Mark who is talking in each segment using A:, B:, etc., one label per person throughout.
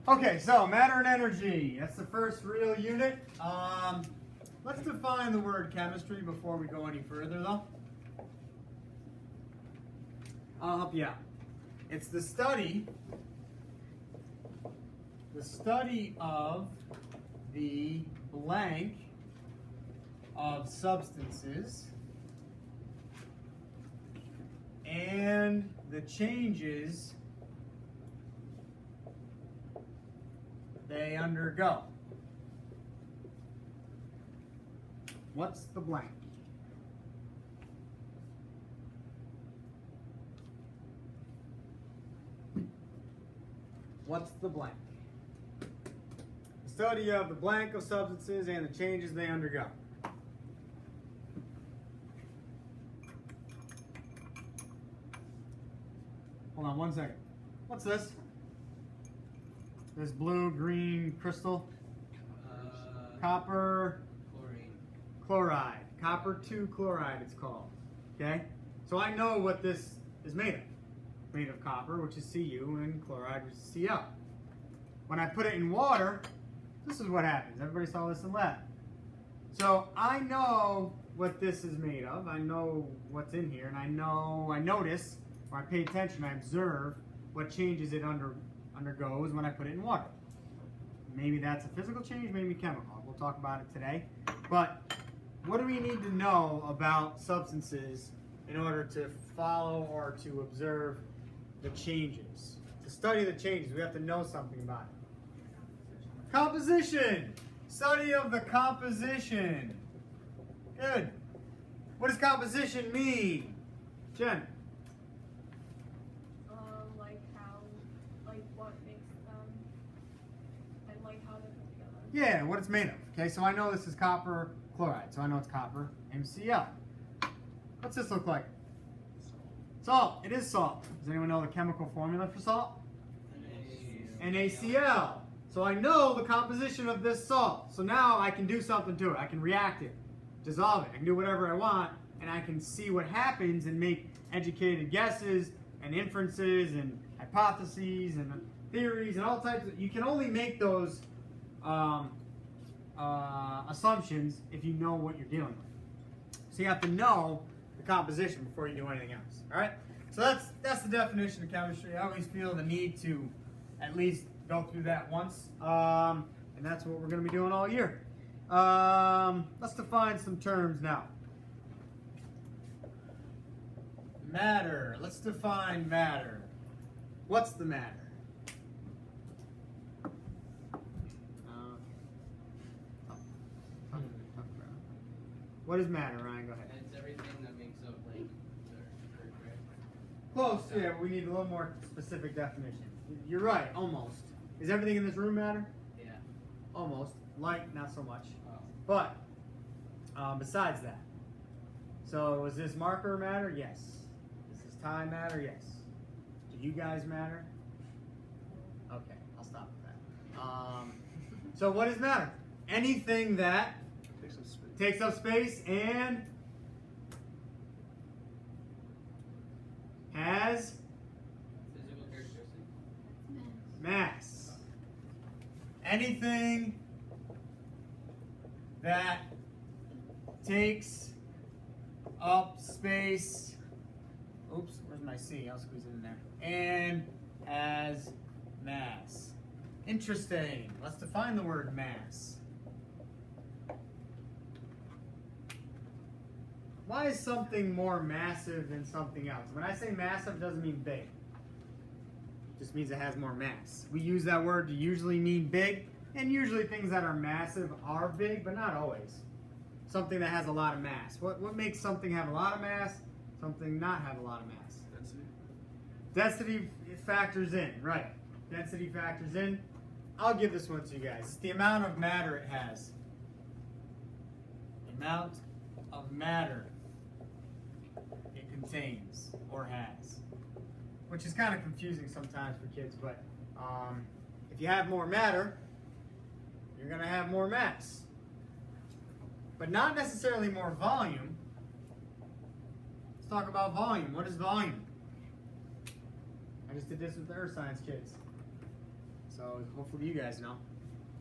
A: Okay, so matter and energy. That's the first real unit. Let's define the word chemistry before we go any further, though. I'll help you out. It's the study of the blank of substances and the changes they undergo. What's the blank? What's the blank? The study of the blank of substances and the changes they undergo. Hold on one second. What's this? This blue, green crystal? Copper chloride. Copper 2 chloride it's called. Okay? So I know what this is made of. Made of copper, which is Cu, and chloride, which is Cl. When I put it in water, this is what happens. Everybody saw this in lab. So I know what this is made of. I know what's in here, and I notice, or I pay attention, I observe what changes it undergoes when I put it in water. Maybe that's a physical change, maybe chemical. We'll talk about it today. But what do we need to know about substances in order to follow or to observe the changes? To study the changes, we have to know something about it. Composition. Study of the composition. Good. What does composition mean? Jen?
B: What makes them, and how they're put together.
A: Yeah, what it's made of. Okay, so I know this is copper chloride, so I know it's copper MCl. What's this look like? Salt. It is salt. Does anyone know the chemical formula for salt? NaCl. So I know the composition of this salt. So now I can do something to it. I can react it, dissolve it. I can do whatever I want, and I can see what happens and make educated guesses and inferences and hypotheses and theories and all types of. You can only make those assumptions if you know what you're dealing with. So you have to know the composition before you do anything else. All right. So that's the definition of chemistry. I always feel the need to at least go through that once, and that's what we're going to be doing all year. Let's define some terms now. Matter. Let's define matter. What's the matter? What is matter, Ryan? Go ahead.
C: It's everything that makes up the earth, right?
A: Close, yeah, but we need a little more specific definition. You're right, almost. Is everything in this room matter?
C: Yeah.
A: Almost. Light, not so much.
C: Oh.
A: But, besides that. So, is this marker matter? Yes. Does this tie matter? Yes. Do you guys matter? Okay, I'll stop with that. So what is matter? Anything that takes up space and has
C: Physical characteristics.
A: mass. Anything that takes up space. Oops, where's my C? I'll squeeze it in there. And has mass. Interesting. Let's define the word mass. Why is something more massive than something else? When I say massive, it doesn't mean big. It just means it has more mass. We use that word to usually mean big, and usually things that are massive are big, but not always. Something that has a lot of mass. What makes something have a lot of mass, something not have a lot of mass? Density factors in, right. Density factors in. I'll give this one to you guys. It's the amount of matter it has. The amount of matter it contains or has. Which is kind of confusing sometimes for kids, but if you have more matter, you're going to have more mass. But not necessarily more volume. Let's talk about volume. What is volume? I just did this with the earth science kids. So hopefully you guys know.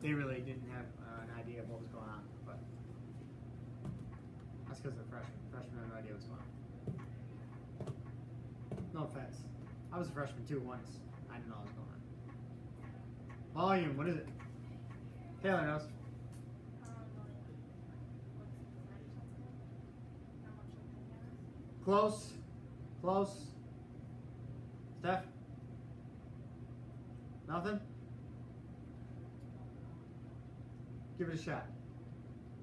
A: They really didn't have an idea of what was going on, but that's because they're freshmen. Freshmen have no idea what's going on. No offense. I was a freshman too once. I didn't know what was going on. Volume, what is it? Taylor knows. Close. Close. Steph? Nothing? Give it a shot.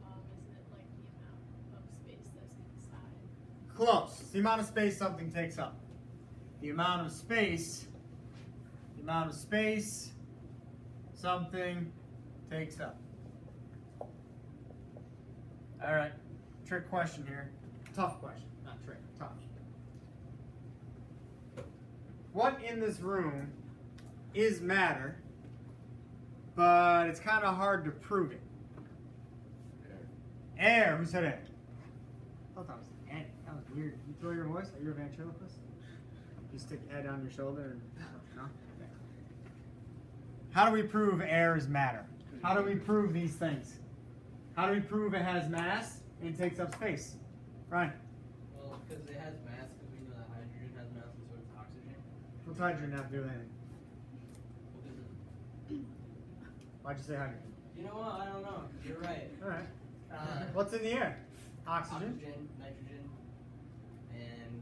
B: Isn't it like the amount of space that's inside?
A: Close. It's the amount of space something takes up. The amount of space something takes up. All right. Trick question here. Tough question. Not trick. Tough. What in this room is matter, but it's kind of hard to prove it? Air. Who said air? I thought that was Ed. That was weird. You throw your voice? Are you a ventriloquist? You stick Ed on your shoulder and no? Okay. How do we prove air is matter? How do we prove these things? How do we prove it has mass and takes up space? Ryan.
C: Well, because it has mass, because we know that hydrogen has mass, and so does oxygen.
A: What's hydrogen have to do with anything?
C: Well, 'cause
A: Why'd you say hydrogen?
C: you know what? I don't know. You're right.
A: All right.
C: Uh,
A: What's in the air? Oxygen.
C: Oxygen, nitrogen, and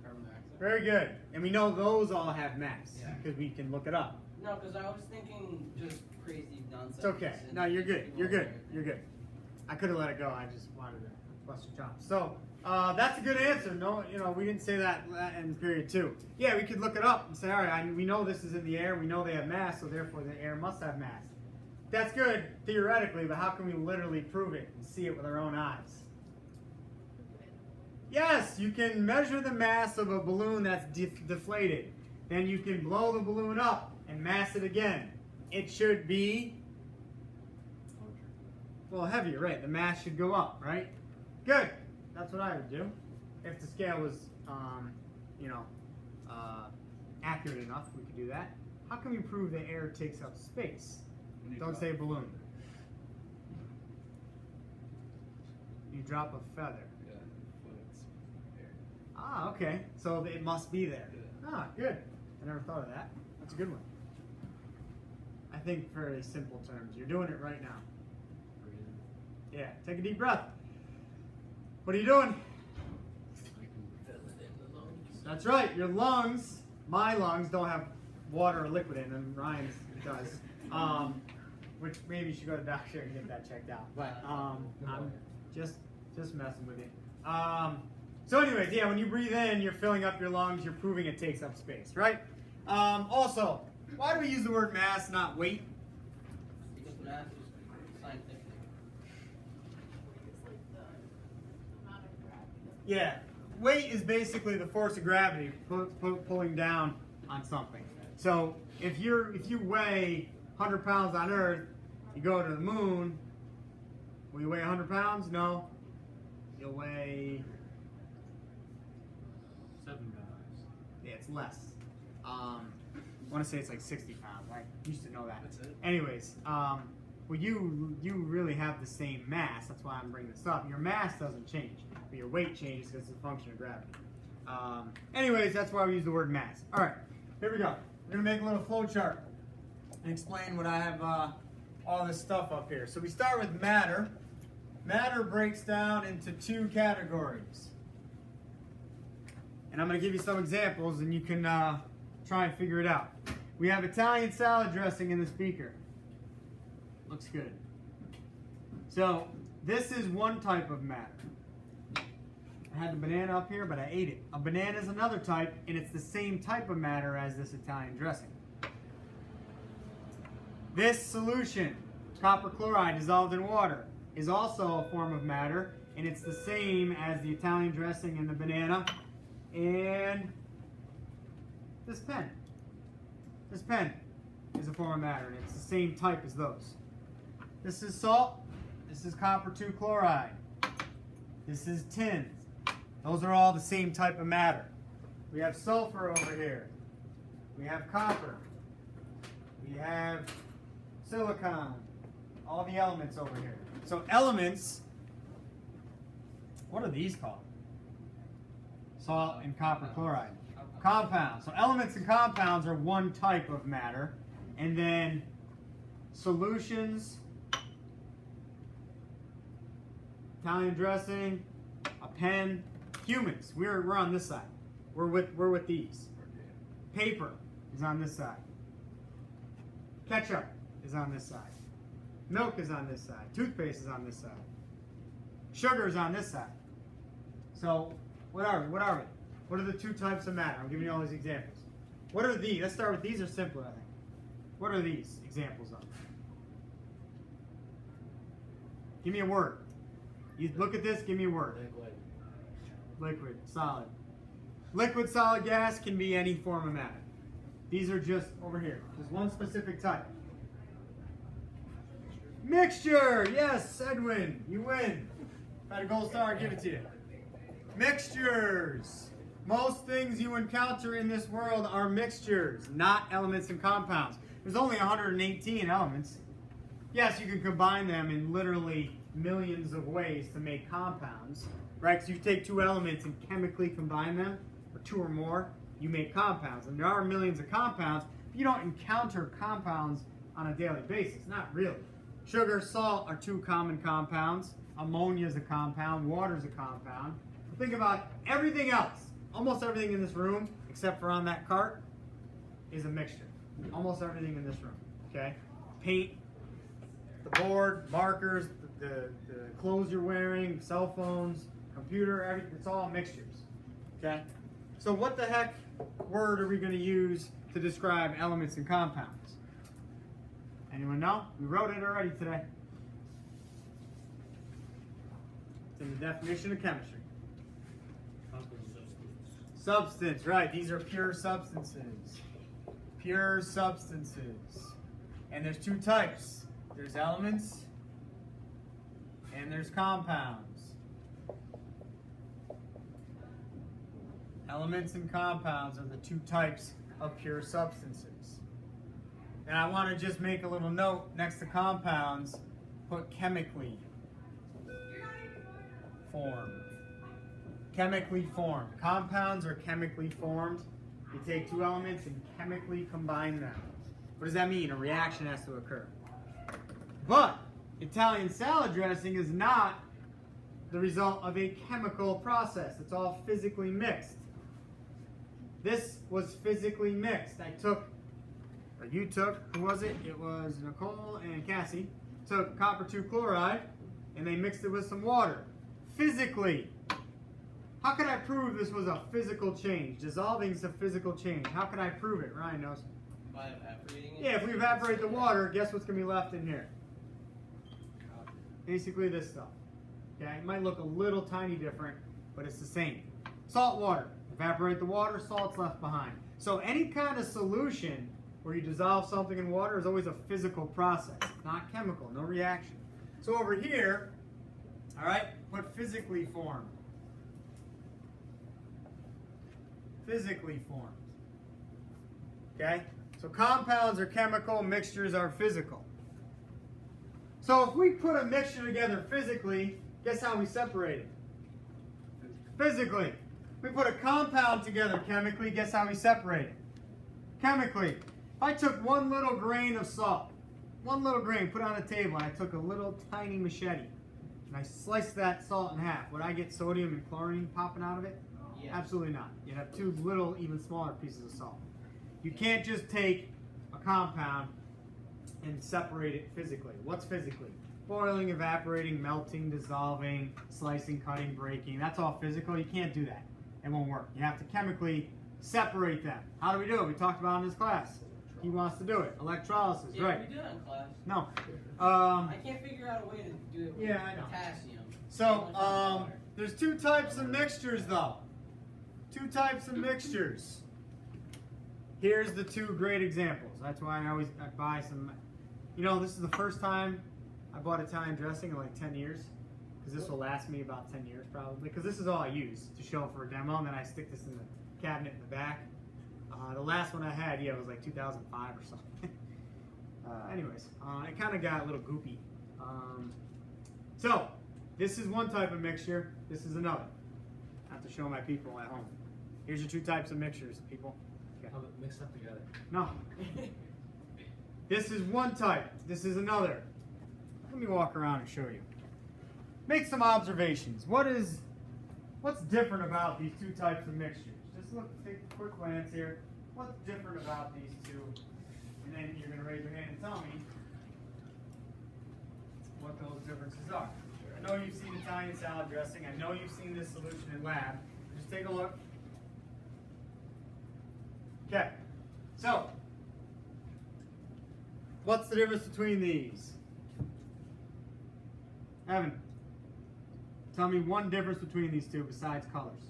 C: carbon dioxide.
A: Very good. And we know those all have mass
C: Yeah.
A: because we can look it up.
C: No, because I was thinking just crazy nonsense.
A: It's okay. No, you're good. You're good. You're good. I could have let it go. I just wanted to bust your chops. So that's a good answer. No, we didn't say that in period 2. Yeah, we could look it up and say, all right, we know this is in the air. We know they have mass, so therefore the air must have mass. That's good theoretically, but how can we literally prove it and see it with our own eyes? Yes, you can measure the mass of a balloon that's deflated. Then you can blow the balloon up and mass it again. It should be, well, heavier, right? The mass should go up, right? Good. That's what I would do. If the scale was, accurate enough, we could do that. How can we prove the air takes up space? Don't say balloon. You drop a feather.
D: Yeah, when it's air.
A: Ah, okay. So it must be there.
D: Yeah.
A: Ah, good. I never thought of that. That's a good one. I think very simple terms. You're doing it right now. Yeah, take a deep breath. What are you doing?
C: I can fill it in the lungs.
A: That's right. Your lungs, my lungs, don't have water or liquid in them. Ryan's does. Which maybe you should go to the doctor and get that checked out. But I'm just messing with you. So anyways, yeah, when you breathe in, you're filling up your lungs. You're proving it takes up space, right? Also, why do we use the word mass, not weight?
C: Because mass is scientific.
B: It's like the amount of gravity.
A: Yeah, weight is basically the force of gravity pulling down on something. So if you weigh 100 pounds on Earth, you go to the moon, will you weigh 100 pounds? No. You'll weigh
D: 7 pounds.
A: yeah, it's less. I want to say it's like 60 pounds. I used to know that.
D: That's it?
A: Anyways, well, you really have the same mass. That's why I'm bringing this up. Your mass doesn't change, but your weight changes because it's a function of gravity. Anyways, that's why we use the word mass. All right, here we go. We're gonna make a little flow chart and explain what I have all this stuff up here. So we start with matter. Matter breaks down into 2 categories. And I'm going to give you some examples and you can try and figure it out. We have Italian salad dressing in this beaker. Looks good. So this is one type of matter. I had the banana up here, but I ate it. A banana is another type, and it's the same type of matter as this Italian dressing. This solution, copper chloride dissolved in water, is also a form of matter, and it's the same as the Italian dressing and the banana. And this pen. This pen is a form of matter, and it's the same type as those. This is salt. This is copper 2 chloride. This is tin. Those are all the same type of matter. We have sulfur over here. We have copper. We have silicon, all the elements over here. So elements, what are these called? Salt and copper chloride. Compounds. So elements and compounds are one type of matter. And then solutions, Italian dressing, a pen, humans. We're on this side. We're with these. Paper is on this side. Ketchup is on this side. Milk is on this side. Toothpaste is on this side. Sugar is on this side. So what are we? What are the two types of matter? I'm giving you all these examples. What are these? Let's start with these are simpler, I think. What are these examples of? Give me a word. You look at this, give me a word. Liquid, solid. Liquid, solid, gas can be any form of matter. These are just over here, just one specific type. Mixture, yes, Edwin, you win. Got a gold star, I'll give it to you. Mixtures. Most things you encounter in this world are mixtures, not elements and compounds. There's only 118 elements. Yes, you can combine them in literally millions of ways to make compounds, right? Because you take two elements and chemically combine them, or two or more, you make compounds. And there are millions of compounds, but you don't encounter compounds on a daily basis, not really. Sugar, salt are two common compounds. Ammonia is a compound, water is a compound. Think about everything else. Almost everything in this room, except for on that cart, is a mixture. Almost everything in this room, okay? Paint, the board, markers, the clothes you're wearing, cell phones, computer, everything, it's all mixtures, okay? So what the heck word are we going to use to describe elements and compounds? Anyone know? We wrote it already today. It's in the definition of chemistry. Substance, right. These are pure substances. Pure substances. And there's two types. There's elements and there's compounds. Elements and compounds are the two types of pure substances. And I want to just make a little note next to compounds, put chemically formed. Chemically formed. Compounds are chemically formed. You take two elements and chemically combine them. What does that mean? A reaction has to occur. But Italian salad dressing is not the result of a chemical process. It's all physically mixed. This was physically mixed. You took, who was it? It was Nicole and Cassie. Took copper 2 chloride and they mixed it with some water. Physically. How can I prove this was a physical change? Dissolving is a physical change. How can I prove it? Ryan knows.
C: By evaporating it?
A: Yeah, if we evaporate the water, guess what's going to be left in here? Basically this stuff. Okay, it might look a little tiny different, but it's the same. Salt water. Evaporate the water, salt's left behind. So any kind of solution where you dissolve something in water is always a physical process, not chemical, no reaction. So over here, all right, put physically formed. Physically formed. Okay? So compounds are chemical, mixtures are physical. So if we put a mixture together physically, guess how we separate it? Physically. If we put a compound together chemically, guess how we separate it? Chemically. If I took one little grain of salt, one little grain, put it on a table, and I took a little tiny machete, and I sliced that salt in half, would I get sodium and chlorine popping out of it?
C: Yeah.
A: Absolutely not. You'd have two little, even smaller pieces of salt. You can't just take a compound and separate it physically. What's physically? Boiling, evaporating, melting, dissolving, slicing, cutting, breaking. That's all physical. You can't do that. It won't work. You have to chemically separate them. How do we do it? We talked about it in this class. He wants to do it. Electrolysis,
C: Yeah,
A: right?
C: we do it in class.
A: No.
C: I can't figure out a way to do it with
A: Yeah, I know.
C: potassium.
A: So, there's two types of mixtures, though. Two types of mixtures. Here's the two great examples. That's why I buy some. You know, this is the first time I bought Italian dressing in like 10 years. Because this will last me about 10 years probably. Because this is all I use to show for a demo. And then I stick this in the cabinet in the back. The last one I had, yeah, it was like 2005 or something. anyways, it kind of got a little goopy. So, this is one type of mixture. This is another. I have to show my people at home. Here's your two types of mixtures, people. Okay.
D: How about mixed up together?
A: No. This is one type. This is another. Let me walk around and show you. Make some observations. What's different about these two types of mixtures? Just look, take a quick glance here. What's different about these two? And then you're going to raise your hand and tell me what those differences are. I know you've seen Italian salad dressing. I know you've seen this solution in lab. Just take a look. Okay. So, what's the difference between these? Evan, tell me one difference between these two besides colors.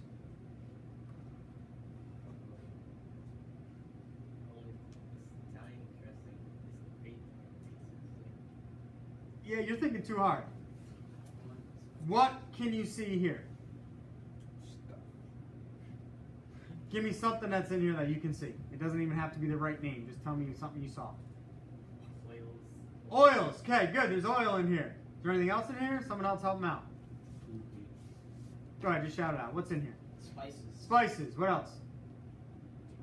C: Italian dressing is great.
A: Yeah, you're thinking too hard. What can you see here? Give me something that's in here that you can see. It doesn't even have to be the right name. Just tell me something you saw.
C: Oils.
A: Oils. Okay, good. There's oil in here. Is there anything else in here? Someone else help them out. Go ahead, just shout it out. What's in here?
C: Spices.
A: Spices. What else?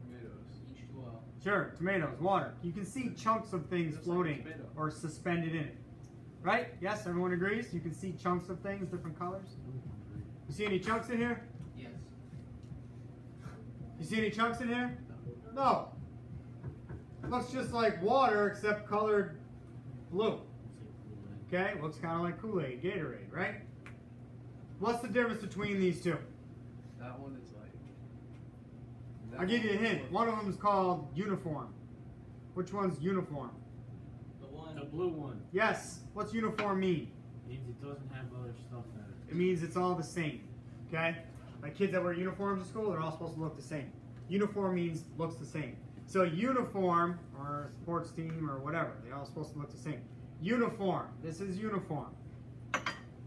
D: Tomatoes.
C: H2O.
A: Sure. Tomatoes. Water. You can see chunks of things
D: Looks like
A: floating
D: tomato.
A: or suspended in it. Right? Yes, everyone agrees? You can see chunks of things, different colors. You see any chunks in here?
C: Yes.
A: You see any chunks in here? No. It looks just like water except colored blue. Okay, looks kind of like Kool-Aid, Gatorade, right? What's the difference between these two?
D: That one is like.
A: I'll give you a hint. One of them is called uniform. Which one's uniform?
D: The blue one.
A: Yes. What's uniform mean?
E: Means it doesn't have other stuff in it.
A: It means it's all the same. Okay? Like kids that wear uniforms in school, they're all supposed to look the same. Uniform means looks the same. So uniform, or a sports team, or whatever, they're all supposed to look the same. Uniform. This is uniform.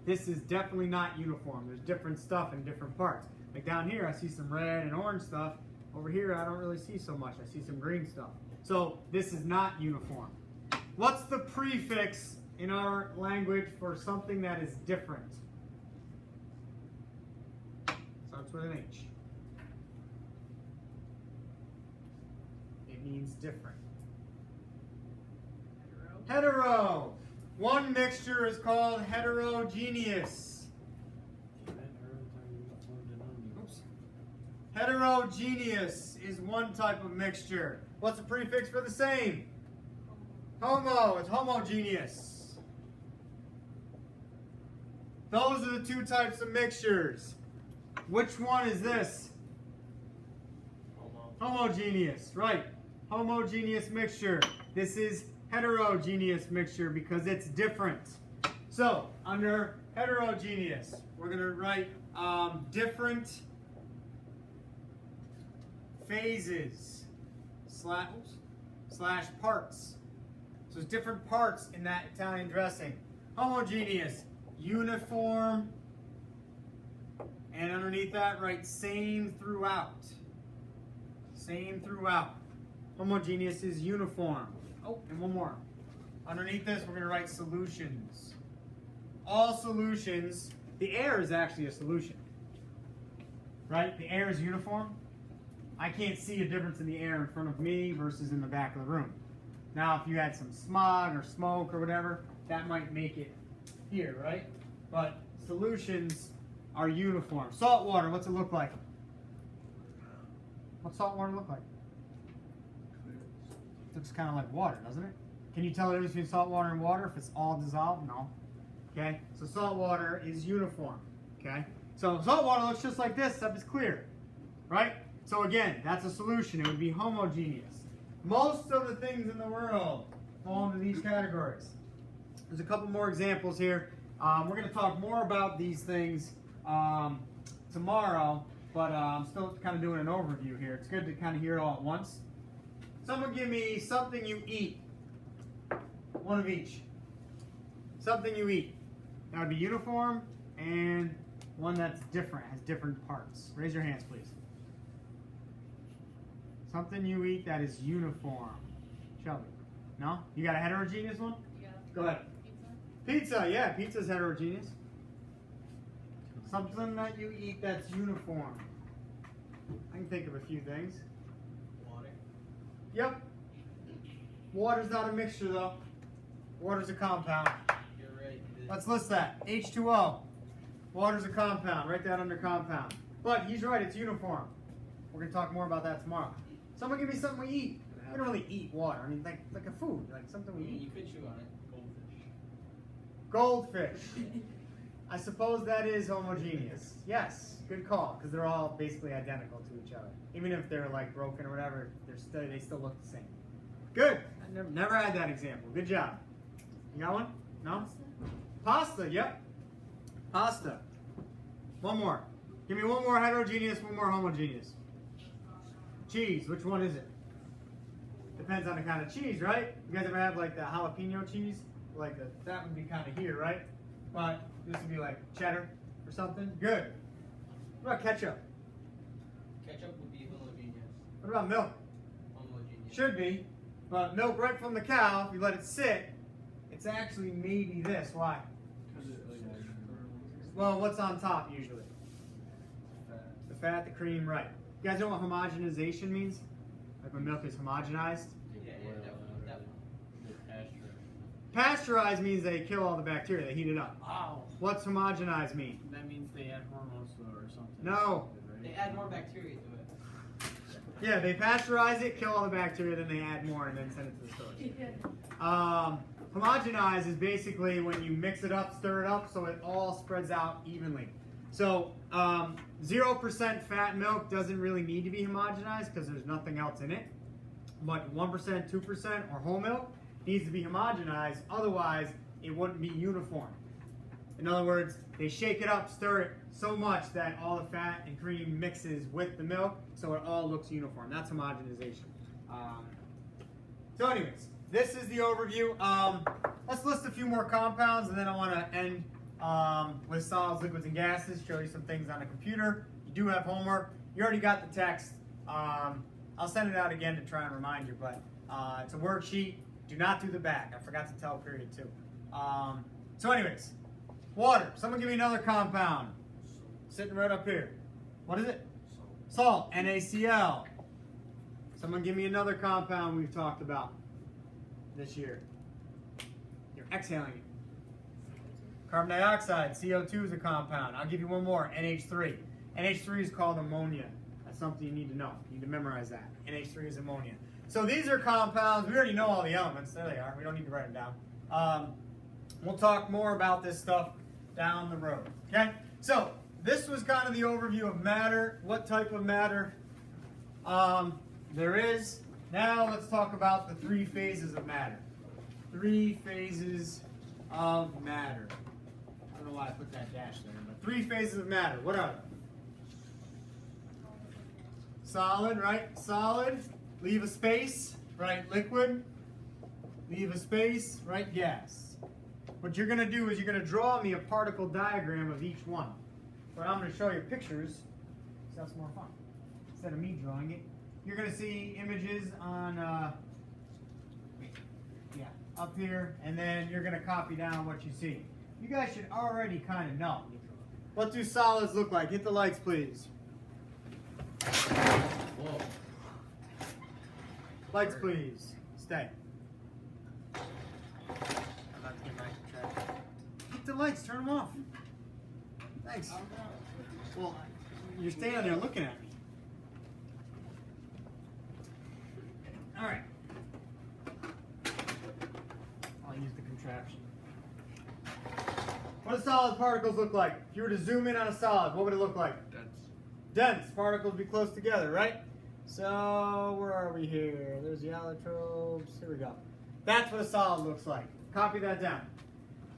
A: This is definitely not uniform. There's different stuff in different parts. Like down here, I see some red and orange stuff. Over here, I don't really see so much. I see some green stuff. So this is not uniform. What's the prefix in our language for something that is different? Starts with an H. It means different. Hetero. One mixture is called heterogeneous. Oops. Heterogeneous is one type of mixture. What's the prefix for the same? Homo. It's homogeneous. Those are the two types of mixtures. Which one is this? Homogeneous. Right. Homogeneous mixture. This is heterogeneous mixture because it's different. So, under heterogeneous, we're going to write different phases slash parts. So there's different parts in that Italian dressing. Homogeneous, uniform, and underneath that write same throughout. Same throughout. Homogeneous is uniform. Oh, and one more. Underneath this, we're going to write solutions. All solutions. The air is actually a solution. Right? The air is uniform. I can't see a difference in the air in front of me versus in the back of the room. Now, if you had some smog or smoke or whatever, that might make it here, right? But solutions are uniform. Salt water, what's it look like? What's salt water look like? It looks kind of like water, doesn't it? Can you tell the difference between salt water and water if it's all dissolved? No. Okay? So salt water is uniform. Okay? So salt water looks just like this, except it's clear. Right? So again, that's a solution. It would be homogeneous. Most of the things in the world fall into these categories. There's a couple more examples here. We're going to talk more about these things tomorrow, but I'm still kind of doing an overview here. It's good to kind of hear it all at once. Someone give me something you eat. One of each. Something you eat. That would be uniform, and one that's different, has different parts. Raise your hands, please. Something you eat that is uniform. Shelby. No? You got a heterogeneous one?
B: Yeah.
A: Go ahead.
B: Pizza?
A: Pizza, yeah, pizza's heterogeneous. Something that you eat that's uniform. I can think of a few things.
C: Water.
A: Yep. Water's not a mixture though. Water's a compound.
C: You're right. It is.
A: Let's list that. H2O. Water's a compound. Write that under compound. But he's right, it's uniform. We're gonna talk more about that tomorrow. Someone give me something we eat. We don't really eat water. I mean, like a food, like something we eat.
C: You could chew on it.
A: Goldfish. I suppose that is homogeneous. Yes, good call, because they're all basically identical to each other. Even if they're like broken or whatever, they still look the same. Good. I never had that example. Good job. You got one? No? Pasta, yep. Pasta. One more. Give me one more heterogeneous, one more homogeneous. Cheese, which one is it? Depends on the kind of cheese, right? You guys ever have like the jalapeno cheese? Like that would be kind of here, right? But this would be like cheddar or something. Good. What about ketchup?
C: Ketchup would be homogeneous.
A: What about milk?
C: Homogeneous.
A: Should be. But milk right from the cow, if you let it sit, it's actually maybe this. Why? Well, what's on top usually? The fat, the cream, right. You guys know what homogenization means? Like when milk is homogenized?
C: Yeah, definitely.
A: Pasteurized means they kill all the bacteria, they heat it up.
E: Wow.
A: What's homogenize mean?
E: That means they add hormones to it or something.
A: No.
C: They add more bacteria to it.
A: Yeah, they pasteurize it, kill all the bacteria, then they add more and then send it to the stores. Homogenize is basically when you mix it up, stir it up, so it all spreads out evenly. So 0% fat milk doesn't really need to be homogenized because there's nothing else in it. But 1%, 2%, or whole milk needs to be homogenized, otherwise it wouldn't be uniform. In other words, they shake it up, stir it so much that all the fat and cream mixes with the milk, so it all looks uniform. That's homogenization. So anyways, this is the overview. Let's list a few more compounds, and then I want to end with solids, liquids, and gases, show you some things on the computer. You do have homework. You already got the text. I'll send it out again to try and remind you, but it's a worksheet. Do not do the back. I forgot to tell period 2. So anyways, water. Someone give me another compound. Sitting right up here. What is it? Salt. NaCl. Someone give me another compound we've talked about this year. You're exhaling it. Carbon dioxide. CO2 is a compound. I'll give you one more. NH3. NH3 is called ammonia. That's something you need to know. You need to memorize that. NH3 is ammonia. So these are compounds. We already know all the elements. There they are. We don't need to write them down. We'll talk more about this stuff down the road. Okay? So this was kind of the overview of matter. What type of matter there is. Now let's talk about the 3 phases of matter. 3 phases of matter. I don't know why I put that dash there, but 3 phases of matter. What are they? Solid, right? Solid. Leave a space, right? Liquid. Leave a space, right? Gas. What you're going to do is you're going to draw me a particle diagram of each one. But I'm going to show you pictures, so that's more fun. Instead of me drawing it, you're going to see images on, up here, and then you're going to copy down what you see. You guys should already kind of know. What do solids look like? Hit the lights, please.
C: Whoa.
A: Lights, please. Stay. I'm about to get back to track. Hit the lights. Turn them off. Thanks. Well, you're standing there looking at me. All right. I'll use the contraption. What do solid particles look like? If you were to zoom in on a solid, what would it look like? Dense. Particles be close together, right? So, where are we here? There's the allotropes. Here we go. That's what a solid looks like. Copy that down.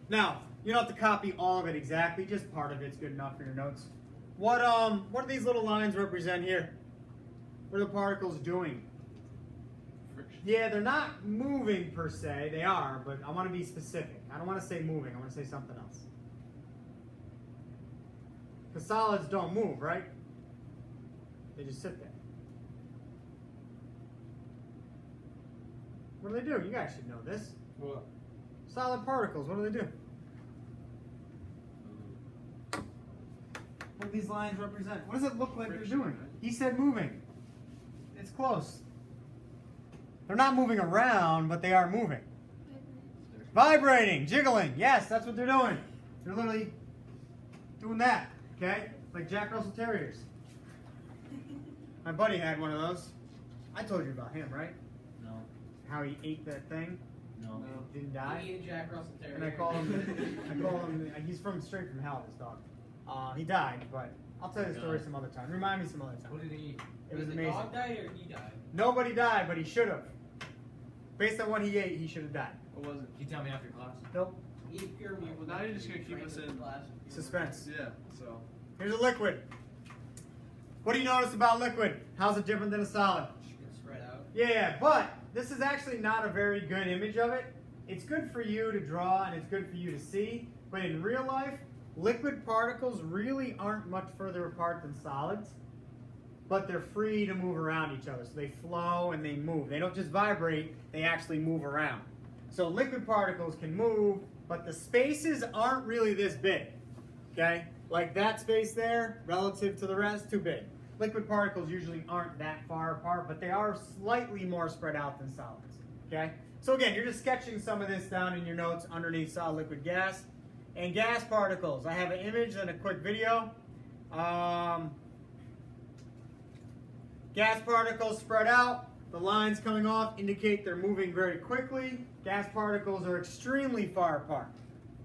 A: Now, you don't have to copy all of it exactly. Just part of it's good enough for your notes. What do these little lines represent here? What are the particles doing?
D: Friction.
A: Yeah, they're not moving per se. They are, but I want to be specific. I don't want to say moving. I want to say something else. Because solids don't move, right? They just sit there. What do they do? You guys should know this.
D: What?
A: Solid particles, what do they do? What do these lines represent? What does it look like they're
D: Friction,
A: doing?
D: right?
A: He said moving. It's close. They're not moving around, but they are moving. Vibrating, jiggling. Yes, that's what they're doing. They're literally doing that, okay? Like Jack Russell Terriers. My buddy had one of those. I told you about him, right?
E: No.
A: How he ate that thing,
E: No.
A: didn't die.
C: He and Jack Russell Terrier.
A: And I call him, he's from straight from hell, this dog. He died, but I'll tell you the story some other time. Remind me some other time.
C: What did he eat?
A: It was
C: Did
A: amazing.
C: the dog die or he died?
A: Nobody died, but he should have. Based on what he ate, he should have died.
D: What was it?
E: Can you tell me after class?
A: Nope.
C: Eat pure meat.
D: Well, now you're just gonna keep us in
A: Suspense.
D: Yeah, so.
A: Here's a liquid. What do you notice about liquid? How's it different than a solid?
C: It's spread out.
A: Yeah, but this is actually not a very good image of it. It's good for you to draw and it's good for you to see, but in real life, liquid particles really aren't much further apart than solids, but they're free to move around each other. So they flow and they move. They don't just vibrate, they actually move around. So liquid particles can move, but the spaces aren't really this big, okay? Like that space there, relative to the rest, too big. Liquid particles usually aren't that far apart, but they are slightly more spread out than solids, okay? So again, you're just sketching some of this down in your notes underneath solid, liquid, gas. And gas particles, I have an image and a quick video. Gas particles spread out. The lines coming off indicate they're moving very quickly. Gas particles are extremely far apart.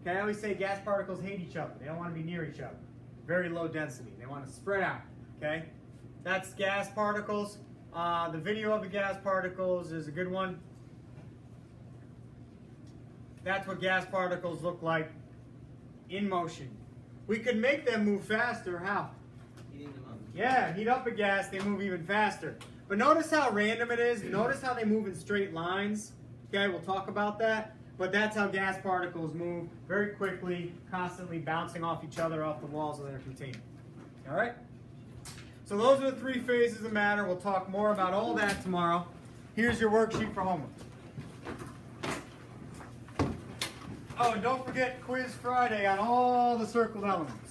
A: Okay, I always say gas particles hate each other. They don't want to be near each other. Very low density. They want to spread out. Okay, that's gas particles. The video of the gas particles is a good one. That's what gas particles look like in motion. We could make them move faster. How?
C: Heating them up.
A: Yeah, heat up a gas, they move even faster. But notice how random it is. Notice how they move in straight lines. Okay, we'll talk about that. But that's how gas particles move very quickly, constantly bouncing off each other, off the walls of their container. All right? So those are the three phases of matter. We'll talk more about all that tomorrow. Here's your worksheet for homework. Oh, and don't forget Quiz Friday on all the circled elements.